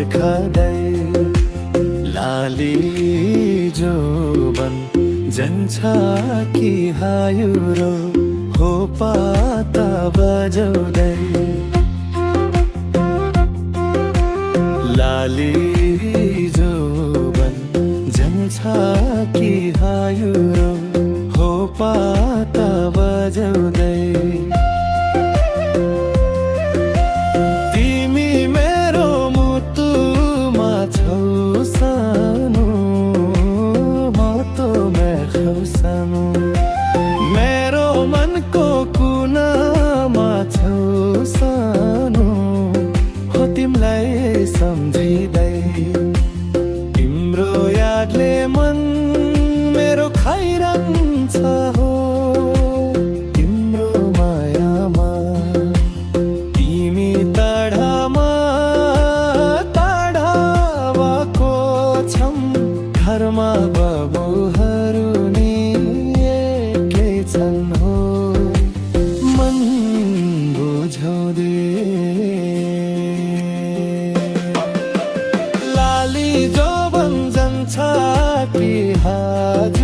बिर्खदै लाली जोबन जन्छ कि हायुरो हो पाता बजाउँदै लाली जोबन जन्छ कि हायुरो हो पाता बजाउँदै तिमी मेरो मुटुमा छौ सानो म त मेखौ सानो मेरो मनको कुनामा छौ सानो हो तिमीलाई सम्झिँदै तिम्रो यादले मन मेरो खाइरहन्छ हो तिम्रो मायामा तिमी टाढामा टाढाको छम घरमा बाबुहरू नि एक्लै छन् हो मन बुझाउँदै लाली जोबन जन्छ कि हाजुर